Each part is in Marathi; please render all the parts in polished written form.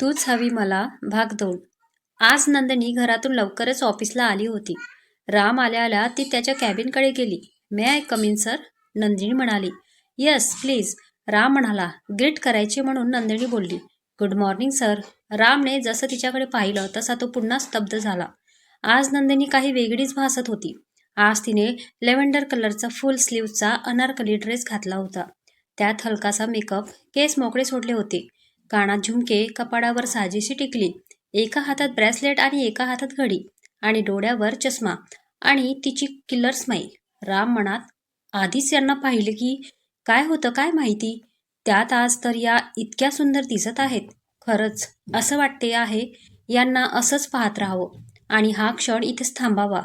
तूच हवी मला भाग 2. आज नंदिनी घरातून लवकरच ऑफिसला आली होती. राम आल्या आल्या ती त्याच्या कॅबिनकडे गेली. May I come in sir? Nandini म्हणाली. Yes please. राम म्हणाला. ग्रीट करायचे म्हणून नंदिनी बोलली. Good morning sir. रामने जसं तिच्याकडे पाहिलं तसा तो पुन्हा स्तब्ध झाला. आज नंदिनी काही वेगळीच भासत होती. आज तिने लेव्हेंडर कलरचा फुल स्लीव्हचा अनारकली ड्रेस घातला होता. त्यात हलकासा मेकअप, केस मोकळे सोडले होते. कानात झुमके, कपाळावर साजेशी टिकली, एका हातात ब्रेसलेट आणि एका हातात घडी, आणि डोळ्यावर चष्मा, आणि तिची किलर स्माईल. राम मनात, आधीच यांना पाहिलं की काय होतं काय माहिती. त्यात आज तर या इतक्या सुंदर दिसत आहेत. खरंच असं वाटते आहे यांना असंच पाहत राहावं आणि हा क्षण इथेच थांबावा.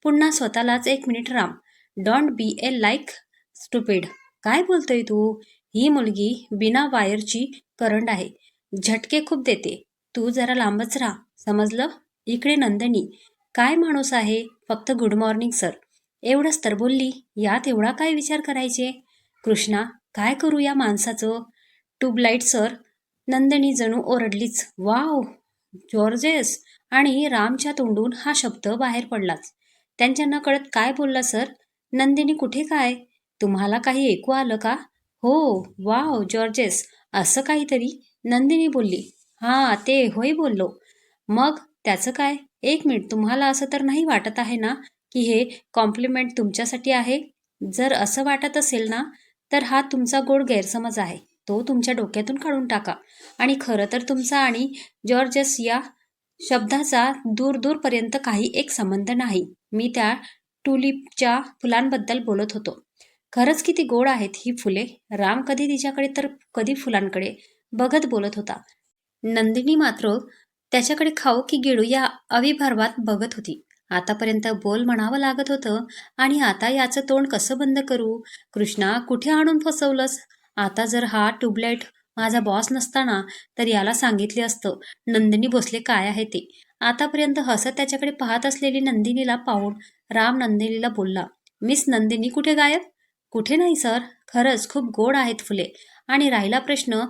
पुन्हा स्वतःलाच 1 minute Ram. Don't be A like stupid. काय बोलतोय तू? ही मुलगी बिना वायरची करंट आहे. झटके खूप देते. तू जरा लांबच राहा. समजलं? इकडे नंदिनी. काय माणूस आहे. फक्त गुड मॉर्निंग सर एवढंच तर बोलली. यात एवढा काय विचार करायचे? कृष्णा, काय करू या माणसाचं? Tubelight sir. नंदिनी जणू ओरडलीच. Wow, George's. आणि रामच्या तोंडून हा शब्द बाहेर पडलाच. त्यांच्या नकळत काय बोलला सर? नंदिनी कुठे काय? तुम्हाला काही ऐकू आलं का? हो, वाव जॉर्जेस, असं काहीतरी नंदिनी बोलली. हा ते होय बोललो. मग त्याचं काय? 1 मिनिट, तुम्हाला असं तर नाही वाटत आहे ना की हे कॉम्प्लिमेंट तुमच्यासाठी आहे? जर असं वाटत असेल ना तर हा तुमचा गोड गैरसमज आहे. तो तुमच्या डोक्यातून काढून टाका. आणि खरं तर तुमचा आणि जॉर्जस या शब्दाचा दूर दूरपर्यंत काही एक संबंध नाही. मी त्या टुलिपच्या फुलांबद्दल बोलत होतो. खरंच किती गोड आहेत ही फुले. राम कधी तिच्याकडे तर कधी फुलांकडे बघत बोलत होता. नंदिनी मात्र त्याच्याकडे खाऊ की गिळू या अविभावात बघत होती. आतापर्यंत बोल म्हणावं लागत होतं आणि आता याचं तोंड कसं बंद करू? कृष्णा, कुठे आणून फसवलंस? आता जर हा ट्यूबलाईट माझा बॉस नसताना तर याला सांगितले असतं नंदिनी भोसले काय आहे ते. आतापर्यंत हसत त्याच्याकडे पाहत असलेली नंदिनीला पाहून राम नंदिनीला बोलला. मिस नंदिनी कुठे गायब? कुठे नाही सर. खरंच खूप गोड आहेत फुले. आणि राहिला प्रश्न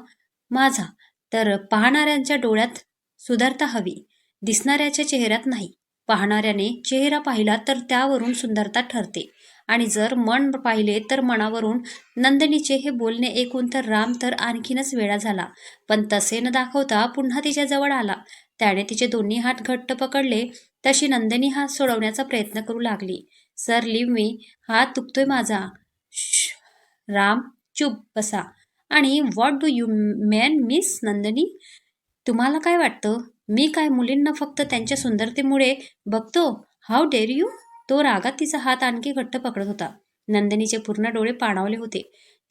माझा, तर पाहणाऱ्यांच्या डोळ्यात सुंदरता हवी, दिसणाऱ्याच्या चेहऱ्यात नाही. पाहणाऱ्याने चेहरा पाहिला तर त्यावरून सुंदरता ठरते, आणि जर मन पाहिले तर मनावरून. नंदिनीचे हे बोलणे ऐकून तर राम तर आणखीनच वेडा झाला, पण तसे न दाखवता पुन्हा तिच्या जवळ आला. त्याने तिचे दोन्ही हात घट्ट पकडले. तशी नंदिनी हात सोडवण्याचा प्रयत्न करू लागली. Sir leave me. हात दुखतोय माझा. श्श. राम, चुप बसा. आणि what do you mean Miss Nandini? तुम्हाला काय वाटतं? मी काय मुलींना फक्त त्यांच्या सुंदरतेमुळे बघतो? How dare you? तो रागात तिचा हात आणखी घट्ट पकडत होता. नंदिनीचे पूर्ण डोळे पाणावले होते.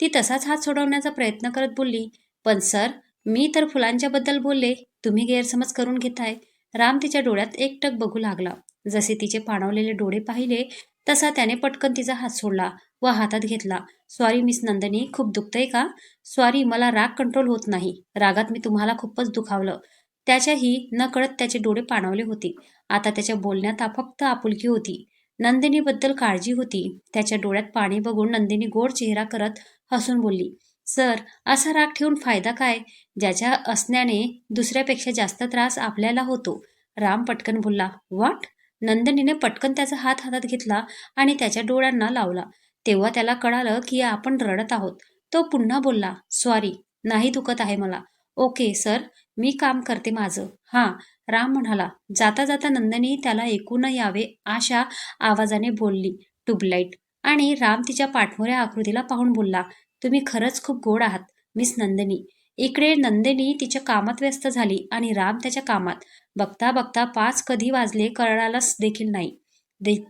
ती तसाच हात सोडवण्याचा प्रयत्न करत बोलली. पण सर, मी तर फुलांच्या बद्दल बोलले. तुम्ही गैरसमज करून घेताय. राम तिच्या डोळ्यात एकटक बघू लागला. जसे तिचे पाणावलेले डोळे पाहिले तसा त्याने पटकन तिचा हात सोडला व हातात घेतला. सॉरी मिस नंदिनी, खूप दुखतंय का? सॉरी, मला राग कंट्रोल होत नाही. रागात मी तुम्हाला खूपच दुखावलं. त्याच्याही नकळत त्याचे डोळे पाणावले होते. आता त्याच्या बोलण्यात फक्त आपुलकी होती. नंदिनीबद्दल काळजी होती. त्याच्या डोळ्यात पाणी बघून नंदिनी गोड चेहरा करत हसून बोलली. सर, असा राग ठेवून फायदा काय? ज्याच्या असण्याने दुसऱ्यापेक्षा जास्त त्रास आपल्याला होतो. राम पटकन बोलला. व्हॉट? नंदिनीने पटकन त्याचा हात हातात घेतला आणि त्याच्या डोळ्यांना लावला. तेव्हा त्याला कळालं की आपण रडत आहोत. तो पुन्हा बोलला. सॉरी, नाही दुखत आहे मला. ओके सर, मी काम करते माझं. हां, राम म्हणाला. जाता जाता नंदिनी त्याला ऐकू न यावे अशा आवाजाने बोलली. ट्यूबलाईट. आणि राम तिच्या पाठमोऱ्या आकृतीला पाहून बोलला. तुम्ही खरंच खूप गोड आहात मिस नंदिनी. इकडे नंदिनी तिच्या कामात व्यस्त झाली आणि राम त्याच्या कामात. बघता बघता 5 कधी वाजले कळालंच देखील नाही.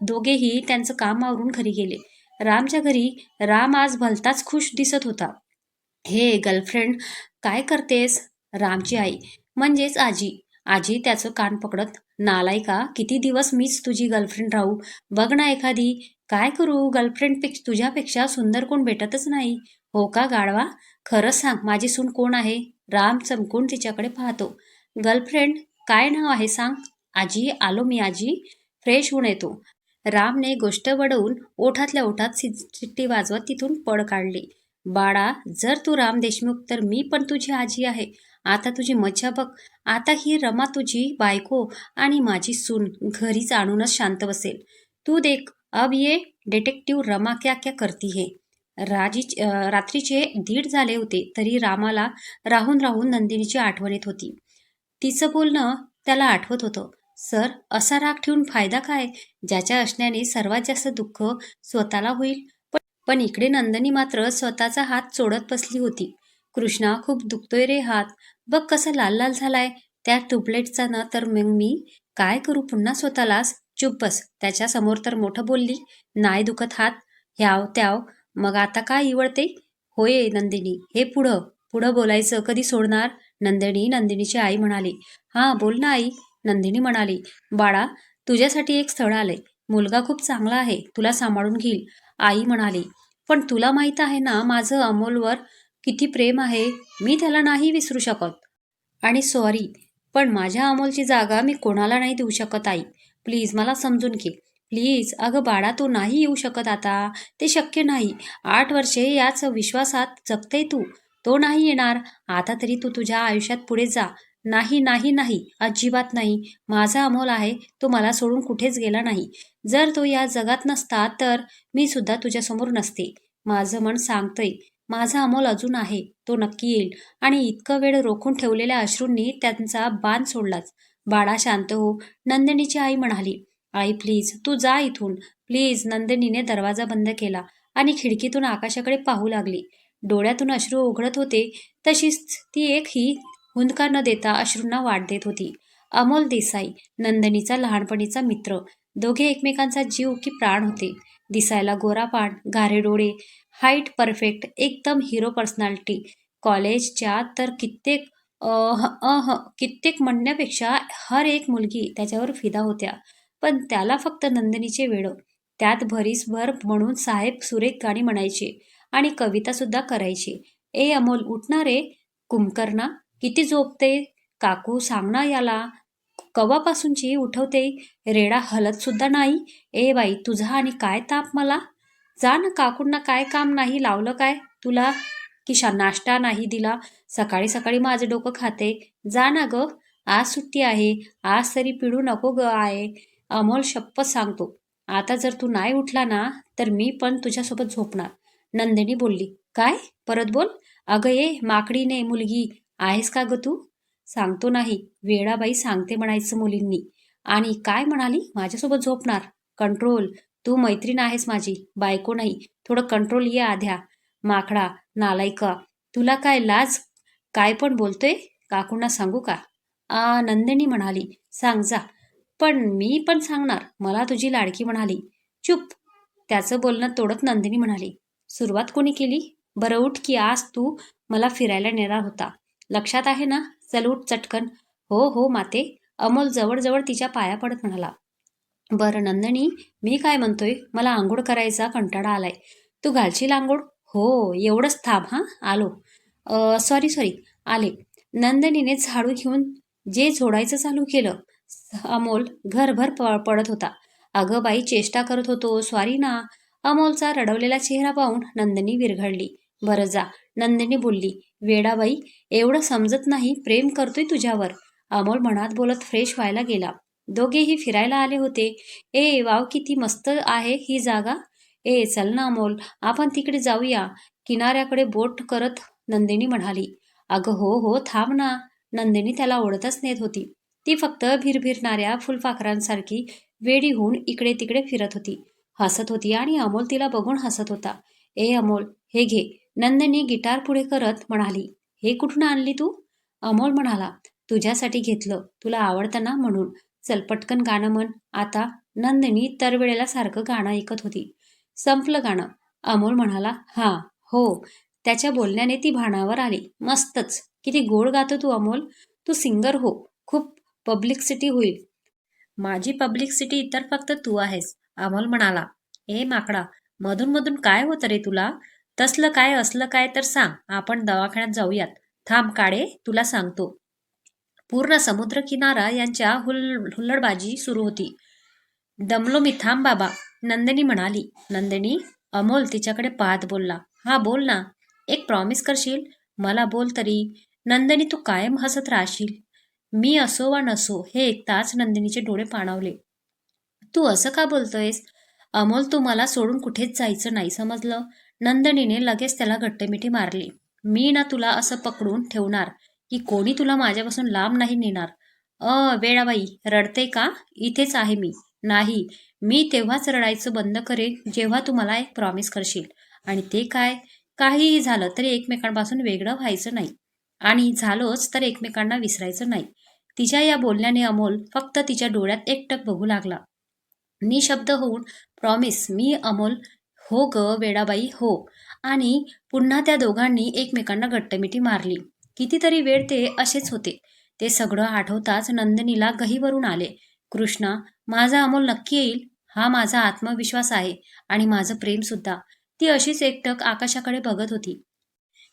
दोघेही त्यांचं काम आवरून घरी गेले. रामच्या घरी राम आज भलताच खुश दिसत होता. हे गर्लफ्रेंड, काय करतेस? रामची आई म्हणजेच आजी. आजी त्याचं कान पकडत. नालायका, किती दिवस मीच तुझी गर्लफ्रेंड राहू? बघ ना एखादी. काय करू? गर्लफ्रेंड तुझ्यापेक्षा सुंदर कोण भेटतच नाही. हो का गाढवा? खरं सांग, माझी सून कोण आहे? राम चमकून तिच्याकडे पाहतो. गर्लफ्रेंड? काय नाव आहे सांग. आजी, आलो मी आजी. फ्रेश होऊन येतो. रामने गोष्ट वडवून ओठातल्या ओठात शिट्टी वाजवत तिथून पळ काढली. बाळा, जर तू राम देशमुख तर मी पण तुझी आजी आहे. आता तुझी मज्जा बघ. आता ही रमा तुझी बायको आणि माझी सून घरीच आणूनच शांत बसेल. तू देख अब ये डिटेक्टिव्ह रमा क्या क्या करती है. रात्रीचे 1:30 झाले होते तरी रामाला राहून राहून नंदिनीची आठवण येत होती. तिचं बोलणं त्याला आठवत होतं. सर, असा राग ठेवून फायदा काय? ज्याच्या असण्याने सर्वात जास्त दुःख स्वतःला होईल. पण इकडे नंदिनी मात्र स्वतःचा हात चोळत बसली होती. कृष्णा, खूप दुखतोय रे हात. बघ कसा लाल लाल झालाय त्या ट्यूबलाईटचा ना. तर मग मी काय करू पुन्हा स्वतःलाच. चुप बस. त्याच्या समोर तर मोठं बोलली. नाही दुखत हात. ह्याव त्याव. मग आता काय इवळते? होय नंदिनी, हे पुढं पुढं बोलायचं कधी सोडणार? नंदिनीची आई म्हणाली. हां बोल ना आई. नंदिनी म्हणाली. बाळा, तुझ्यासाठी एक स्थळ आलंय. मुलगा खूप चांगला आहे, तुला सांभाळून घेईल. आई म्हणाली. पण तुला माहित आहे ना माझं अमोलवर किती प्रेम आहे. मी त्याला नाही विसरू शकत. आणि सॉरी, पण माझ्या अमोलची जागा मी कोणाला नाही देऊ शकत आई. प्लीज मला समजून घे. प्लीज. अगं बाळा, तो नाही येऊ शकत आता. ते शक्य नाही. 8 वर्षे याच विश्वासात जगते तू. तो नाही येणार. आता तरी तू तुझ्या आयुष्यात पुढे जा. नाही नाही नाही, अजिबात नाही. माझा अमोल आहे, तो मला सोडून कुठेच गेला नाही. जर तो या जगात नसता तर मी सुद्धा तुझ्यासमोर नसते. माझं मन सांगतंय माझा अमोल अजून आहे, तो नक्की येईल. आणि इतकं वेळ रोखून ठेवलेल्या अश्रूंनी त्यांचा बाण सोडलाच. बाळा शांत हो. नंदिनीची आई म्हणाली. आई प्लीज तू जा इथून. प्लीज. नंदिनीने दरवाजा बंद केला आणि खिडकीतून आकाशाकडे पाहू लागली. डोळ्यातून अश्रू ओघळत होते. तशीच ती एकही हुंदका न देता अश्रूंना वाट देत होती. अमोल देसाई, नंदिनीचा लहानपणीचा मित्र. दोघे एकमेकांचा जीव की प्राण होते. दिसायला गोरापान, गारे डोळे, हाईट परफेक्ट, एकदम हिरो पर्सनॅलिटी. कॉलेजच्या तर कित्येक म्हणण्यापेक्षा हर एक मुलगी त्याच्यावर फिदा होत्या. पण त्याला फक्त नंदिनीचे वेड. त्यात भरीसभर म्हणून साहेब सुरेख गाणी म्हणायचे आणि कविता सुद्धा करायचे. ए अमोल, उठना रे. कुंभकर्णा, किती झोपते? काकू सांग ना याला. कवापासूनची उठवते, रेडा हलत सुद्धा नाही. ए बाई, तुझा आणि काय ताप मला. जा ना, काकूंना काय काम नाही लावलं काय तुला? की नाश्ता नाही दिला? सकाळी सकाळी माझं डोकं खाते. जा ना ग. आज सुट्टी आहे. आज तरी पिडू नको ग आहे. अमोल, शपथ सांगतो, आता जर तू नाही उठला ना तर मी पण तुझ्यासोबत झोपणार. नंदिनी बोलली. काय? परत बोल. अगं ये माकडीने मुलगी, आहेस का ग तू? सांगतो नाही. वेडाबाई सांगते म्हणायचं मुलींनी. आणि काय म्हणाली? माझ्यासोबत झोपणार? कंट्रोल. तू मैत्रीण आहेस माझी, बायको नाही. थोडं कंट्रोल ये आध्या. माकडा, नालायका, तुला काय लाज? काय पण बोलतोय? काकूंना सांगू का? नंदिनी म्हणाली. सांग जा. पण मी पण सांगणार. मला तुझी लाडकी म्हणाली. चुप. त्याचं बोलणं तोडत नंदिनी म्हणाली. सुरुवात कोणी केली? बरं उठ की आज तू मला फिरायला नेणार होता. लक्षात आहे ना? चल उठ चटकन. हो हो माते. अमोल जवळजवळ तिच्या पाया पडत म्हणाला. बरं नंदिनी, मी काय म्हणतोय, मला आंघोळ करायचा कंटाळा आलाय. तू घालशील आंघोळ? हो, एवढंच थांब हां, आलो. सॉरी सॉरी, आले. नंदिनीने झाडू घेऊन जे झोडायचं चालू केलं. अमोल घरभर पडत होता. अगं बाई, चेष्टा करत होतो, सॉरी ना. अमोलचा रडवलेला चेहरा पाहून नंदिनी विरघळली. बरं जा. नंदिनी बोलली. वेडाबाई, एवढं समजत नाही, प्रेम करतोय तुझ्यावर. अमोल मनात बोलत फ्रेश व्हायला गेला. दोघेही फिरायला आले होते. ए वाव, किती मस्त आहे ही जागा. ए चल ना अमोल, आपण तिकडे जाऊया. किनाऱ्याकडे बोट करत नंदिनी म्हणाली. अगं हो हो, थांब ना. नंदिनी त्याला ओढतच नेत होती. ती फक्त भिरभिरणाऱ्या फुलपाखरांसारखी वेडी होऊन इकडे तिकडे फिरत होती, हसत होती आणि अमोल तिला बघून हसत होता. ए अमोल, हे घे. नंदिनी गिटार पुढे करत म्हणाली. हे कुठून आणली तू? अमोल म्हणाला. तुझ्यासाठी घेतलं, तुला आवडतं ना म्हणून. चल पटकन गाणं म्हण आता. नंदिनी तरवेळेला सारखं गाणं ऐकत होती. संपलं गाणं. अमोल म्हणाला. हां, हो. त्याच्या बोलण्याने ती भानावर आली. मस्तच. किती गोड गातो तू अमोल. तू सिंगर हो. खूप पब्लिसिटी होईल. माझी पब्लिसिटी तर फक्त तू आहेस. अमोल म्हणाला. ए माकडा, मधून मधून काय होतं रे तुला? तसलं काय असलं काय तर सांग, आपण दवाखान्यात जाऊयात. थांब काळे, तुला सांगतो. पूर्ण समुद्र किनारा यांच्या हुल्लडबाजी सुरू होती. दमलो मी, थांब बाबा. नंदिनी म्हणाली. नंदिनी. अमोल तिच्याकडे पाहत बोलला. हा बोल ना. एक प्रॉमिस करशील? मला बोल तरी. नंदिनी तू कायम हसत राहशील. मी असो वा नसो हे ऐकताच नंदिनीचे डोळे पाणावले. तू असं का बोलतोयस? अमोल तू मला सोडून कुठेच जायचं नाही समजलं? नंदिनीने लगेच त्याला घट्टमिठी मारली. मी ना तुला असं पकडून ठेवणार की कोणी तुला माझ्यापासून लांब नाही नेणार. वेळाबाई रडते का? इथेच आहे मी. नाही, मी तेव्हाच रडायचं बंद करेन जेव्हा तू मला एक प्रॉमिस करशील. आणि ते काय? काहीही झालं तरी एकमेकांपासून वेगळं व्हायचं नाही. आणि झालोच तर एकमेकांना विसरायचं नाही. तिच्या या बोलण्याने अमोल फक्त तिच्या डोळ्यात एकटक बघू लागला. निशब्द होऊन प्रॉमिस मी अमोल. हो ग वेडाबाई हो. आणि पुन्हा त्या दोघांनी एकमेकांना घट्टमिठी मारली. कितीतरी वेळ ते असेच होते. ते सगळं आठवताच नंदिनीला गहीवरून आले. कृष्णा, माझा अमोल नक्की येईल हा माझा आत्मविश्वास आहे आणि माझं प्रेम सुद्धा. ती अशीच एकटक आकाशाकडे बघत होती.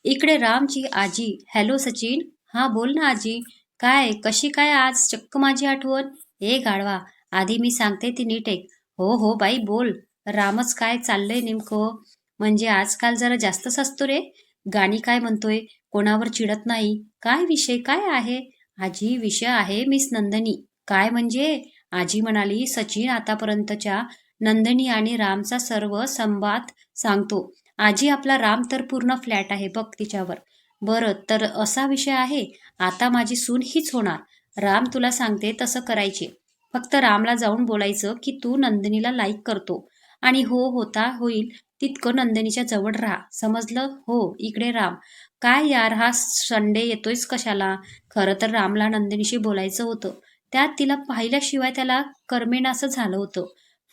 इकडे रामची आजी. हॅलो सचिन. हा बोल ना आजी. काय कशी काय आज चक्क माझी आठवण? ए गाढवा, आधी मी सांगते ती नीट ऐक. हो हो बाई बोल. रामच काय चाललंय नेमकं? म्हणजे आजकाल जरा जास्तच असतो रे. गाणी काय म्हणतोय? कोणावर चिडत नाही. काय विषय काय आहे? आजी विषय आहे मिस नंदनी. काय म्हणजे? आजी म्हणाली सचिन आतापर्यंतच्या नंदनी आणि रामचा सर्व संवाद सांगतो. आजी आपला राम तर पूर्ण फ्लॅट आहे बघ तिच्यावर. बरं तर असा विषय आहे. आता माझी सून हीच होणार. राम तुला सांगते तसं करायचे. फक्त रामला जाऊन बोलायचं की तू नंदिनीला लाईक करतो. आणि हो होता होईल तितकं नंदिनीच्या जवळ राहा. समजलं? हो. इकडे राम. काय यार हा संडे येतोयस कशाला? खरं तर रामला नंदिनीशी बोलायचं होतं. त्यात तिला पाहिल्याशिवाय त्याला करमेनासं झालं होतं.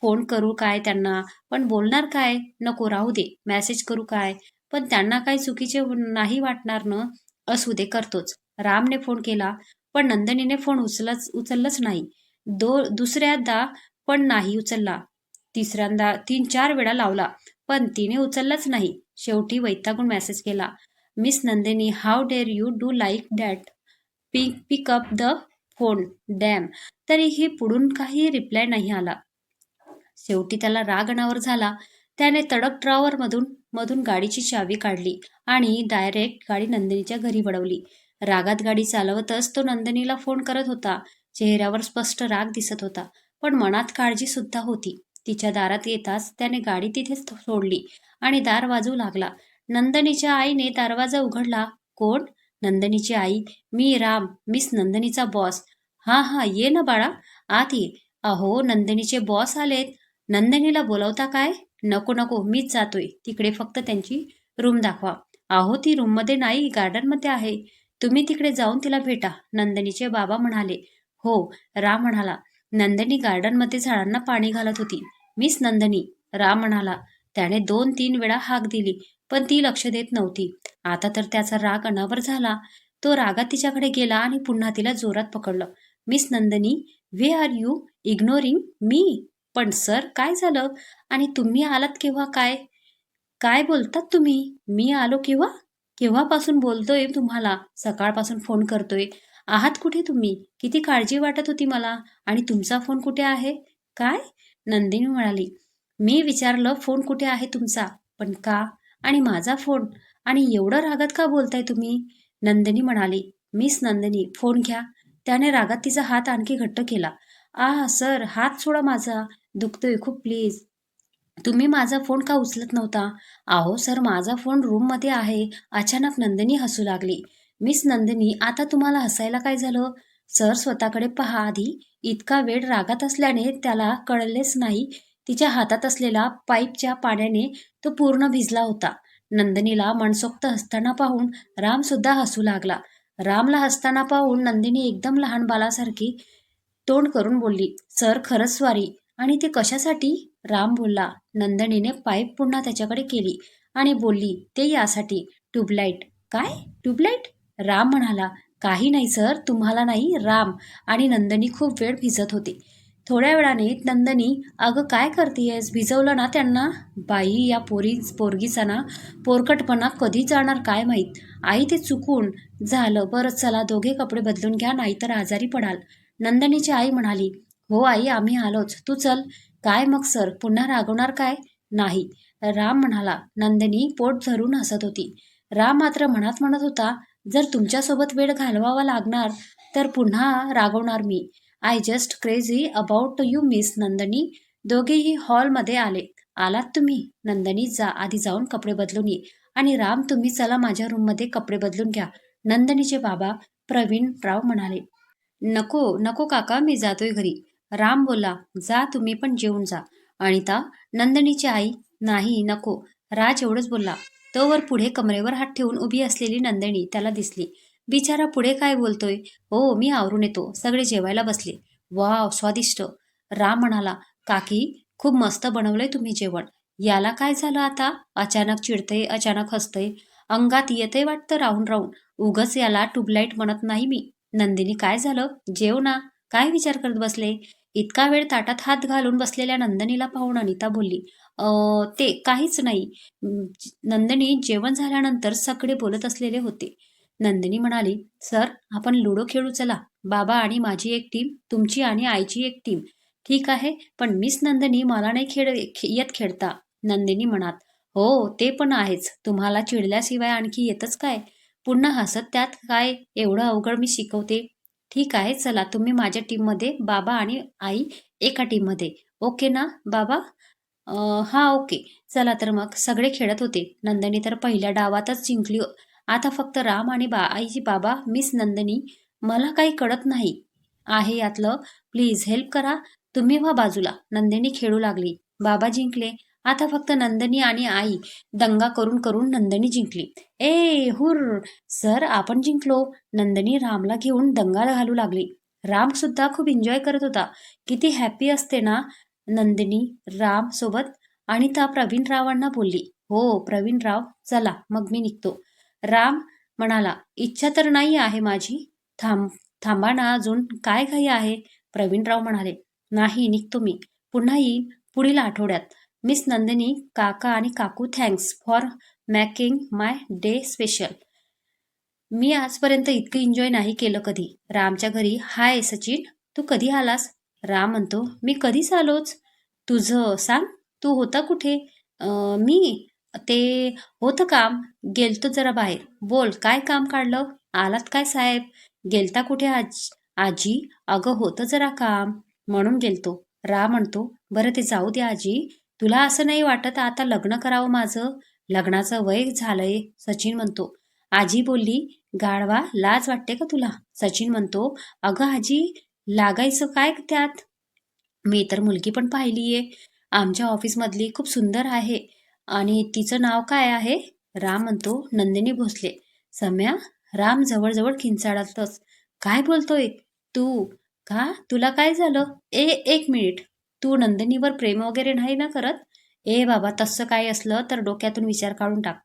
फोन करू काय त्यांना? पण बोलणार काय? नको राहू दे. मेसेज करू काय? पण त्यांना काही चुकीचे नाही वाटणार न? असू दे करतोच. रामने फोन केला पण नंदिनीने फोन उचललंच नाही. दुसऱ्यांदा पण नाही उचलला. तिसऱ्यांदा 3-4 वेळा लावला पण तिने उचललाच नाही. शेवटी वैतागून मेसेज केला. Miss Nandini how dare you do like that? Pick up the phone damn. तरीही पुढून काही रिप्लाय नाही आला. शेवटी त्याला राग अनावर झाला. त्याने तडक ड्रॉवर मधून गाडीची चावी काढली आणि डायरेक्ट गाडी नंदिनीच्या घरी वळवली. रागात गाडी चालवतच तो नंदिनीला फोन करत होता. चेहऱ्यावर स्पष्ट राग दिसत होता पण मनात काळजी सुद्धा होती. तिच्या दारात येताच त्याने गाडी तिथेच सोडली आणि दार वाजवू लागला. नंदिनीच्या आईने दरवाजा उघडला. कोण? नंदिनीची आई. मी राम, मिस नंदिनीचा बॉस. हा हा ये ना बाळा, आत ये. अहो नंदिनीचे बॉस आलेत. नंदिनीला बोलवता काय? नको नको मीच जातोय तिकडे, फक्त त्यांची रूम दाखवा. अहो ती रूममध्ये नाही गार्डनमध्ये आहे. तुम्ही तिकडे जाऊन तिला भेटा, नंदिनीचे बाबा म्हणाले. हो, राम म्हणाला. नंदिनी गार्डनमध्ये झाडांना पाणी घालत होती. मिस नंदिनी, राम म्हणाला. त्याने 2-3 वेळा हाक दिली पण ती लक्ष देत नव्हती. आता तर त्याचा राग अनावर झाला. तो रागात तिच्याकडे गेला आणि पुन्हा तिला जोरात पकडलं. Miss Nandini, why are you ignoring me? पण सर काय झालं? आणि तुम्ही आलात केव्हा? काय काय बोलतात तुम्ही? मी आलो केव्हा? केव्हापासून बोलतोय तुम्हाला? सकाळपासून फोन करतोय. आहात कुठे तुम्ही? किती काळजी वाटत होती मला. आणि तुमचा फोन कुठे आहे? काय? नंदिनी म्हणाली. मी विचारलं फोन कुठे आहे तुमचा? पण का? आणि माझा फोन? आणि एवढं रागात का बोलताय तुम्ही? नंदिनी म्हणाली. मिस नंदिनी फोन घ्या. त्याने रागात तिचा हात आणखी घट्ट केला. सर हात सोडा माझा. दुखतोय खूप प्लीज. तुम्ही माझा फोन का उचलत नव्हता? अहो सर माझा फोन रूममध्ये आहे. अचानक नंदिनी हसू लागली. मिस नंदिनी आता तुम्हाला हसायला काय झालं? सर स्वतःकडे पहा आधी. इतका वेळ रागात असल्याने त्याला कळलेच नाही तिच्या हातात असलेला पाईपच्या पाण्याने तो पूर्ण भिजला होता. नंदिनीला मनसोक्त हसताना पाहून राम सुद्धा हसू लागला. रामला हसताना पाहून नंदिनी एकदम लहान बालासारखी तोंड करून बोलली. सर खरंच सॉरी. आणि ते कशासाठी? राम बोलला. नंदिनीने पाईप पुन्हा त्याच्याकडे केली आणि बोलली, ते यासाठी. ट्यूबलाईट. काय? ट्यूबलाईट? राम म्हणाला. काही नाही सर, तुम्हाला नाही, राम. आणि नंदिनी खूप वेळ भिजत होती. थोड्या वेळाने नंदिनी, अगं काय करतेयस? भिजवलं ना त्यांना? बाई या पोरगीचा ना पोरकटपणा कधी जाणार काय माहीत. आई ते चुकून झालं. बरं चला दोघे कपडे बदलून घ्या नाहीतर आजारी पडाल. नंदिनीची आई म्हणाली. हो आई आम्ही आलोच, तू चल. काय मग सर पुन्हा रागवणार काय? नाही, राम म्हणाला. नंदिनी पोट धरून हसत होती. राम मात्र मनात म्हणत होता, जर तुमच्यासोबत वेळ घालवावा लागणार तर पुन्हा रागवणार मी. I just crazy about you miss Nandni. दोघेही हॉलमध्ये आले. आलात तुम्ही? नंदनी आधी जाऊन कपडे बदलून ये. आणि राम तुम्ही चला माझ्या रूममध्ये कपडे बदलून घ्या. नंदनीचे बाबा प्रवीणराव म्हणाले. नको नको काका, मी जातोय घरी. राम बोलला. जा तुम्ही पण जेवून जा. अनिता, नंदनीची आई. नाही नको. राज एवढंच बोलला. तोवर पुढे कमरेवर हात ठेवून उभी असलेली नंदिनी त्याला दिसली. बिचारा पुढे काय बोलतोय. हो मी आवरून येतो. सगळे जेवायला बसले. वाव स्वादिष्ट. राम म्हणाला. काकी, खूप मस्त बनवलंय तुम्ही जेवण. याला काय झालं आता? अचानक चिडतय, अचानक हसतय. अंगात येतंय वाटतं राहून राहून. उगच याला ट्यूबलाईट म्हणत नाही मी. नंदिनी, काय झालं? जेव ना. काय विचार करत बसले? इतका वेळ ताटात हात घालून बसलेल्या नंदिनीला पाहून अनिता बोलली. ते काहीच नाही. नंदिनी जेवण झाल्यानंतर सगळे बोलत असलेले होते. नंदिनी म्हणाली, सर आपण लुडो खेळू चला. बाबा आणि माझी एक टीम, तुमची आणि आईची एक टीम. ठीक आहे, पण मिस नंदिनी मला नाही येत खेळता. नंदिनी मनात. हो ते पण आहेच. तुम्हाला चिडल्याशिवाय आणखी येतच काय? पुन्हा हसत, त्यात काय एवढं अवघड, मी शिकवते. ठीक आहे चला, तुम्ही माझ्या टीममध्ये, बाबा आणि आई एका टीममध्ये. ओके ना बाबा? हां ओके. चला तर मग. सगळे खेळत होते. नंदिनी तर पहिल्या डावातच जिंकली. आता फक्त राम आणि आईची बाबा. मिस नंदिनी, मला काही कळत नाही आहे यातलं. प्लीज हेल्प करा. तुम्ही व्हा बाजूला. नंदिनी खेळू लागली. बाबा जिंकले. आता फक्त नंदिनी आणि आई. दंगा करून करून नंदिनी जिंकली. ए हुर, सर आपण जिंकलो. नंदिनी रामला घेऊन दंगा घालू लागली. राम सुद्धा खूप एन्जॉय करत होता. किती हॅपी असते ना नंदिनी राम सोबत. अनिता प्रवीणरावांना बोलली. हो प्रवीणराव, चला मग मी निघतो. राम म्हणाला. इच्छा तर नाही आहे माझी. थांबा ना अजून, काय घाई आहे? प्रवीणराव म्हणाले. नाही, निघतो मी. पुन्हा येईन पुढील आठवड्यात. मिस नंदिनी, काका आणि काकू, thanks for making my day special. मी आजपर्यंत इतकं एन्जॉय नाही केलं कधी. रामच्या घरी. हाय सचिन, तू कधी आलास? राम म्हणतो. मी कधीच आलोच. तुझं सांग, तू होता कुठे? मी ते होतं काम. गेलतो जरा बाहेर. बोल, काय काम काढलं? आलात काय साहेब? गेलता कुठे आजी? अगं होतं जरा काम म्हणून गेलतो. राम म्हणतो. बरं ते जाऊ दे आजी. तुला असं नाही वाटत आता लग्न करावं माझं? लग्नाचं वय झालंय. सचिन म्हणतो. आजी बोलली. गाढवा, लाज वाटते का तुला? सचिन म्हणतो. अगं आजी, लागायचं काय त्यात? मी तर मुलगी पण पाहिलीये. आमच्या ऑफिसमधली, खूप सुंदर आहे. आणि तिचं नाव काय आहे? राम म्हणतो. नंदिनी भोसले. सम्या? राम जवळजवळ किंचाळतच. काय बोलतोय तू? का? तुला काय झालं? एक मिनिट. तू नंदिनीवर प्रेम वगैरे नाही ना करत? ए बाबा, तसं काय असलं तर डोक्यातून विचार काढून टाक.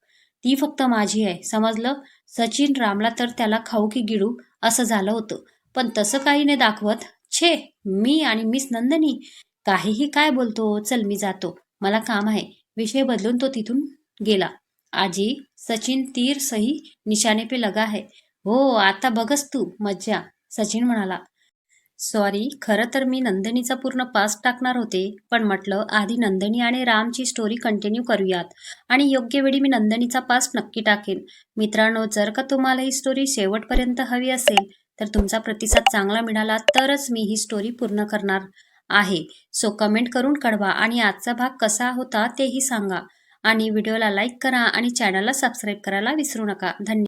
ती फक्त माझी आहे, समजलं? सचिन रामला तर त्याला खाऊ की गिळू असं झालं होतं. पण तसं काही नाही दाखवत. छे, मी आणि मिस नंदिनी. काहीही काय बोलतो. चल मी जातो, मला काम आहे. विषय बदलून तो तिथून गेला. आजी, सचिन तीर सही निशाने पे लगा है. हो आता बघस तू मज्जा. सचिन म्हणाला. सॉरी, खरं तर मी नंदिनीचा पूर्ण पास्ट टाकणार होते, पण म्हटलं आधी नंदिनी आणि रामची स्टोरी कंटिन्यू करूयात. आणि योग्य वेळी मी नंदिनीचा पास्ट नक्की टाकेन. मित्रांनो, जर का तुम्हाला ही स्टोरी शेवटपर्यंत हवी असेल तर तुमचा प्रतिसाद चांगला मिळाला तरच मी ही स्टोरी पूर्ण करणार आहे. सो कमेंट करून कळवा आणि आजचा भाग कसा होता तेही सांगा. आणि व्हिडिओला लाईक करा आणि चॅनलला सबस्क्राईब करायला विसरू नका. धन्यवाद.